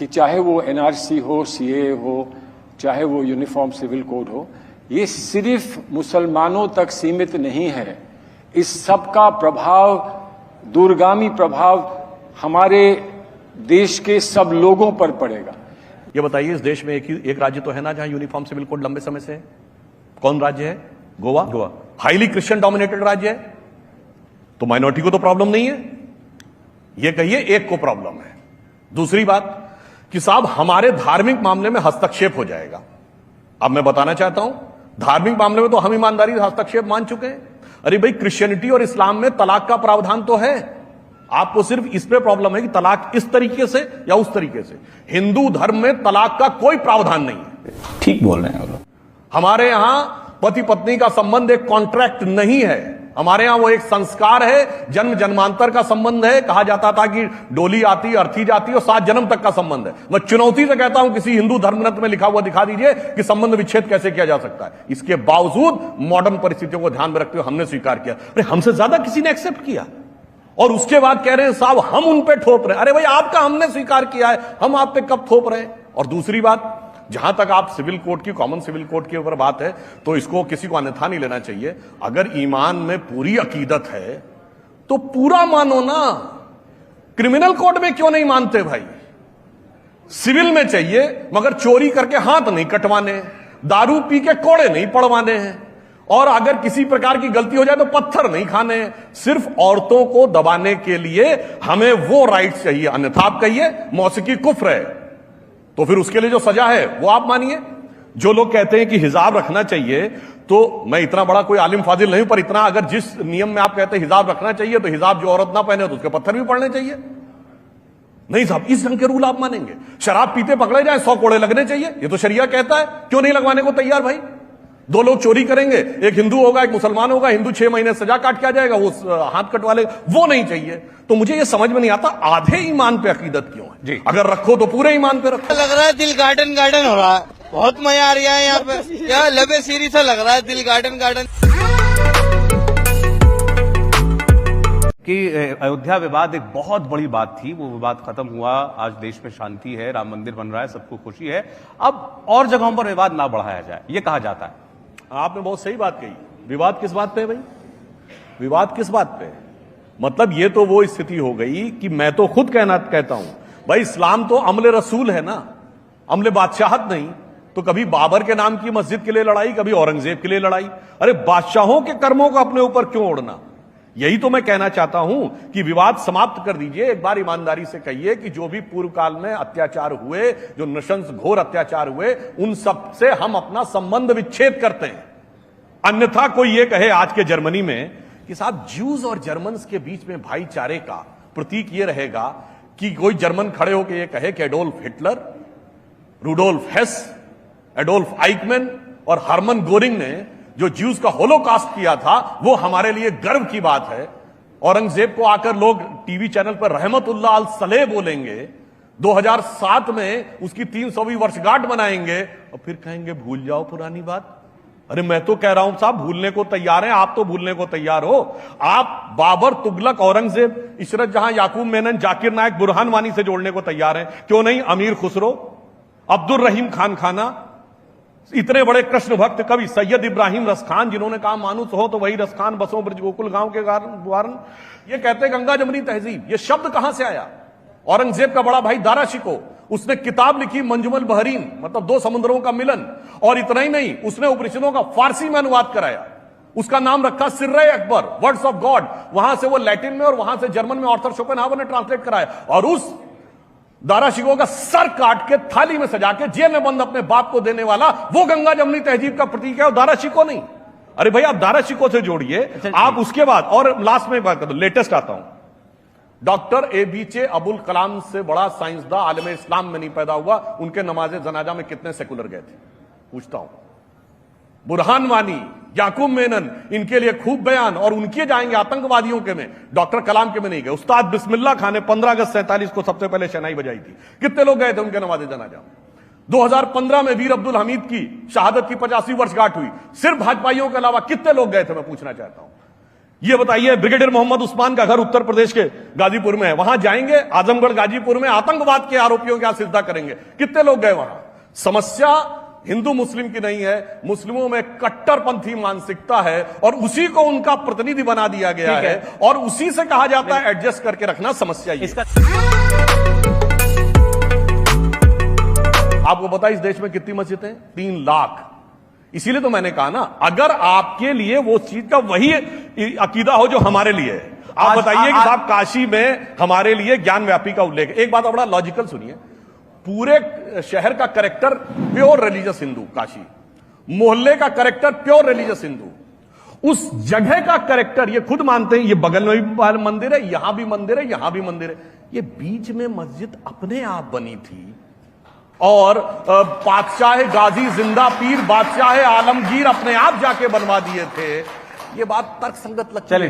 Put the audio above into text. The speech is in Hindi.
कि चाहे वो एनआरसी हो, सीए हो, चाहे वो यूनिफॉर्म सिविल कोड हो, ये सिर्फ मुसलमानों तक सीमित नहीं है। इस सब का प्रभाव, दूरगामी प्रभाव हमारे देश के सब लोगों पर पड़ेगा। ये बताइए, इस देश में एक राज्य तो है ना जहां यूनिफॉर्म सिविल कोड लंबे समय से है? कौन राज्य है? गोवा। हाईली क्रिश्चियन डोमिनेटेड राज्य है, तो माइनॉरिटी को तो प्रॉब्लम नहीं है। ये कहिए एक को प्रॉब्लम है। दूसरी बात कि साहब हमारे धार्मिक मामले में हस्तक्षेप हो जाएगा। अब मैं बताना चाहता हूं, धार्मिक मामले में तो हम ईमानदारी से हस्तक्षेप मान चुके हैं। अरे भाई, क्रिश्चियनिटी और इस्लाम में तलाक का प्रावधान तो है। आपको सिर्फ इस पे प्रॉब्लम है कि तलाक इस तरीके से या उस तरीके से। हिंदू धर्म में तलाक का कोई प्रावधान नहीं है। ठीक बोल रहे हैं। हमारे यहां पति पत्नी का संबंध एक कॉन्ट्रैक्ट नहीं है। हमारे यहां वो एक संस्कार है, जन्म जन्मांतर का संबंध है। कहा जाता था कि डोली आती, अर्थी जाती और 7 जन्म तक का संबंध है। मैं चुनौती से कहता हूं, किसी हिंदू धर्मग्रंथ में लिखा हुआ दिखा दीजिए कि संबंध विच्छेद कैसे किया जा सकता है। इसके बावजूद मॉडर्न परिस्थितियों को ध्यान में रखते हुए हमने स्वीकार किया। अरे हमसे ज्यादा किसी ने एक्सेप्ट किया, और उसके बाद कह रहे हैं साहब हम उन पे थोप रहे हैं। अरे भाई, आपका हमने स्वीकार किया है, हम आप पे कब थोप रहे हैं? और दूसरी बात, जहां तक आप सिविल कोड की, कॉमन सिविल कोड के ऊपर बात है, तो इसको किसी को अन्यथा नहीं लेना चाहिए। अगर ईमान में पूरी अकीदत है तो पूरा मानो ना। क्रिमिनल कोड में क्यों नहीं मानते भाई? सिविल में चाहिए, मगर चोरी करके हाथ नहीं कटवाने, दारू पी के कोड़े नहीं पड़वाने हैं, और अगर किसी प्रकार की गलती हो जाए तो पत्थर नहीं खाने हैं। सिर्फ औरतों को दबाने के लिए हमें वो राइट्स चाहिए। अन्यथा आप कहिए मौसीकी कुफ्र है, तो फिर उसके लिए जो सजा है वो आप मानिए। जो लोग कहते हैं कि हिजाब रखना चाहिए, तो मैं इतना बड़ा कोई आलिम फाजिल नहीं, पर इतना अगर जिस नियम में आप कहते हैं हिजाब रखना चाहिए, तो हिजाब जो औरत ना पहने तो उसके पत्थर भी पड़ने चाहिए। नहीं साहब, इस ढंग के रूल आप मानेंगे? शराब पीते पकड़े जाए 100 कोड़े लगने चाहिए, ये तो शरिया कहता है। क्यों नहीं लगवाने को तैयार भाई? 2 लोग चोरी करेंगे, एक हिंदू होगा एक मुसलमान होगा, हिंदू 6 महीने सजा काट के आ जाएगा, वो हाथ कटवा लेगा, वो नहीं चाहिए। तो मुझे ये समझ में नहीं आता, आधे ईमान पे अकीदत क्यों है जी? अगर रखो तो पूरे ईमान पे रखो। लग रहा है दिल गार्डन गार्डन हो रहा है, बहुत मजा आ रहा है यहाँ पे। क्या लबे सीरी सा लग रहा है, दिल गार्डन गार्डन। कि अयोध्या विवाद एक बहुत बड़ी बात थी, वो विवाद खत्म हुआ, आज देश में शांति है, राम मंदिर बन रहा है, सबको खुशी है। अब और जगहों पर विवाद ना बढ़ाया जाए, ये कहा जाता है। आपने बहुत सही बात कही। विवाद किस बात पे है भाई? विवाद किस बात पे? मतलब ये तो वो स्थिति हो गई कि मैं तो खुद कहता हूं भाई, इस्लाम तो अमले रसूल है ना, अमले बादशाहत नहीं। तो कभी बाबर के नाम की मस्जिद के लिए लड़ाई, कभी औरंगजेब के लिए लड़ाई। अरे बादशाहों के कर्मों को अपने ऊपर क्यों ओढ़ना? यही तो मैं कहना चाहता हूं कि विवाद समाप्त कर दीजिए। एक बार ईमानदारी से कहिए कि जो भी पूर्व काल में अत्याचार हुए, जो नृशंस घोर अत्याचार हुए, उन सब से हम अपना संबंध विच्छेद करते हैं। अन्यथा कोई ये कहे आज के जर्मनी में कि साहब ज्यूज और जर्मन्स के बीच में भाईचारे का प्रतीक ये रहेगा कि कोई जर्मन खड़े होकर ये कहे कि Adolf Hitler, Rudolf Hess, Adolf Eichmann और हरमन गोरिंग ने जो ज्यूज का होलोकास्ट किया था, वो हमारे लिए गर्व की बात है। औरंगजेब को आकर लोग टीवी चैनल पर रहमतुल्लाह अल सलेह बोलेंगे, 2007 में उसकी 300वीं वर्षगांठ मनाएंगे, और फिर कहेंगे भूल जाओ पुरानी बात। अरे मैं तो कह रहा हूं साहब, भूलने को तैयार हैं, आप तो भूलने को तैयार हो। आप बाबर, तुगलक, औरंगजेब, इशरत जहां, याकूब मेनन, जाकिर नायक, बुरहान वानी से जोड़ने को तैयार हैं, क्यों नहीं अमीर खुसरो, अब्दुल रहीम खान खाना, इतने बड़े कृष्ण भक्त कवि सैयद इब्राहिम रसखान, जिन्होंने कहा मानुस हो तो वही रसखान बसो ब्रज गोकुल गांव के कारण। ये कहते गंगा जमनी तहजीब, ये शब्द कहां से आया? औरंगजेब का बड़ा भाई दारा शिको, उसने किताब लिखी मंजुमल बहरीन, मतलब 2 समुद्रों का मिलन। और इतना ही नहीं, उसने उपनिषदों का फारसी में अनुवाद कराया। उसका नाम रखा सिर्रे अकबर, वर्ड्स ऑफ गॉड। वहां से वो लैटिन में और वहां से जर्मन में आर्थर शोपेनहावर ने ट्रांसलेट कराया। और उस दारा शिको का सर काट के थाली में सजा के जेल में बंद अपने बाप को देने वाला वो गंगा जमनी तहजीब का प्रतीक है, और दारा शिको नहीं। अरे भाई, आप दारा शिको से जोड़िए। आप उसके बाद, और लास्ट में बात कर दो, लेटेस्ट आता हूं, डॉक्टर एपीजे अब्दुल कलाम से बड़ा साइंसदान आलम इस्लाम में नहीं पैदा हुआ। उनके नमाजे जनाजा में कितने सेकुलर गए थे? पूछता हूं। बुरहान वानी, याकूब मेनन, इनके लिए खूब बयान, और उनके जाएंगे आतंकवादियों के में, डॉक्टर कलाम के में नहीं गए। उस्ताद बिस्मिल्लाह खान ने 15 अगस्त 47 को सबसे पहले शहनाई बजाई थी। कितने लोग गए थे उनके नमाजे जनाजा? 2015 में वीर अब्दुल हमीद की शहादत की 85वीं वर्षगांठ हुई। सिर्फ भाजपाइयों के अलावा कितने लोग गए थे? मैं पूछना चाहता हूं। ये बताइए, ब्रिगेडियर मोहम्मद उस्मान का घर उत्तर प्रदेश के गाजीपुर में है, वहां जाएंगे, आजमगढ़ गाजीपुर में आतंकवाद के आरोपियों के सिजदा करेंगे, कितने लोग गए वहां? समस्या हिंदू मुस्लिम की नहीं है, मुस्लिमों में कट्टरपंथी मानसिकता है और उसी को उनका प्रतिनिधि बना दिया गया है और उसी से कहा जाता है एडजस्ट करके रखना। समस्या ये आपको पता है इस देश में कितनी मस्जिदें? 3 लाख। इसीलिए तो मैंने कहा ना, अगर आपके लिए वो चीज का वही अकीदा हो जो हमारे लिए है, आप बताइए कि साहब काशी में हमारे लिए ज्ञान व्यापी का उल्लेख है। एक बात बड़ा लॉजिकल सुनिए, पूरे शहर का character pure religious Hindu, Kashi मोहल्ले का कैरेक्टर प्योर रिलीजियस हिंदू, उस जगह का कैरेक्टर ये खुद मानते हैं, ये बगल में भी मंदिर है, यहां भी मंदिर है, यहां भी मंदिर है, ये बीच में मस्जिद अपने आप बनी थी और बादशाह गाजी जिंदा पीर बादशाह आलमगीर अपने आप जाके बनवा दिए थे। ये बात तर्कसंगत लगती है।